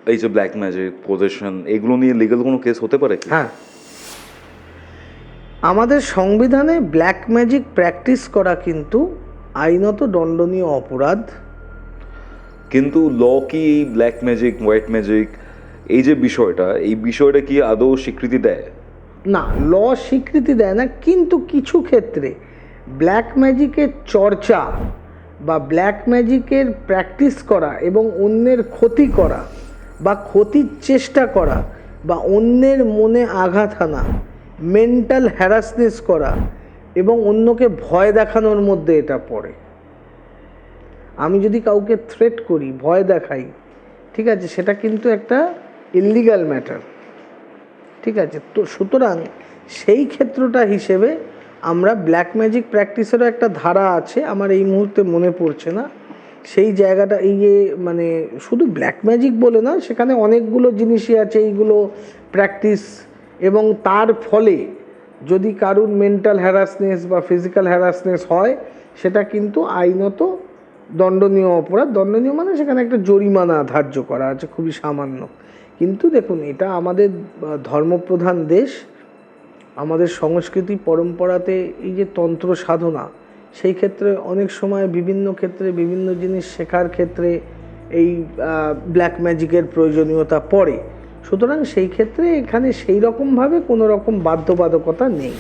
এই যে black magic, possession, এগুলো নিয়ে লিগ্যাল কোনো কেস হতে পারে কি? হ্যাঁ, আমাদের সংবিধানে ব্ল্যাক ম্যাজিক প্র্যাকটিস করা কিন্তু আইনত দণ্ডনীয় অপরাধ। কিন্তু ল কি এই ব্ল্যাক ম্যাজিক, হোয়াইট ম্যাজিক, এই যে বিষয়টা, এই বিষয়টা কি আদৌ স্বীকৃতি দেয়? না, ল স্বীকৃতি দেয় না, কিন্তু কিছু ক্ষেত্রে ব্ল্যাক ম্যাজিকের চর্চা বা ব্ল্যাক ম্যাজিকের প্র্যাকটিস করা এবং অন্যের ক্ষতি করা বা ক্ষতির চেষ্টা করা বা অন্যের মনে আঘাত আনা, মেন্টাল হ্যারাসনেস করা এবং অন্যকে ভয় দেখানোর মধ্যে এটা পড়ে। আমি যদি কাউকে থ্রেট করি, ভয় দেখাই, ঠিক আছে, সেটা কিন্তু একটা ইললিগাল ম্যাটার, ঠিক আছে। তো সুতরাং সেই ক্ষেত্রটা হিসেবে আমরা ব্ল্যাক ম্যাজিক প্র্যাকটিসেরও একটা ধারা আছে, আমার এই মুহূর্তে মনে পড়ছে না সেই জায়গাটা। এই যে মানে শুধু ব্ল্যাক ম্যাজিক বলে না, সেখানে অনেকগুলো জিনিসই আছে এইগুলো প্র্যাকটিস, এবং তার ফলে যদি কারুর মেন্টাল হ্যারাসনেস বা ফিজিক্যাল হ্যারাসনেস হয়, সেটা কিন্তু আইনত দণ্ডনীয় অপরাধ। দণ্ডনীয় মানে সেখানে একটা জরিমানা ধার্য করা আছে, খুবই সামান্য। কিন্তু দেখুন, এটা আমাদের ধর্মপ্রধান দেশ, আমাদের সংস্কৃতি পরম্পরাতে এই যে তন্ত্র সাধনা, সেই ক্ষেত্রে অনেক সময় বিভিন্ন ক্ষেত্রে বিভিন্ন জিনিস শেখার ক্ষেত্রে এই ব্ল্যাক ম্যাজিকের প্রয়োজনীয়তা পড়ে। সুতরাং সেই ক্ষেত্রে এখানে সেই রকমভাবে কোনো রকম বাধ্যবাধকতা নেই।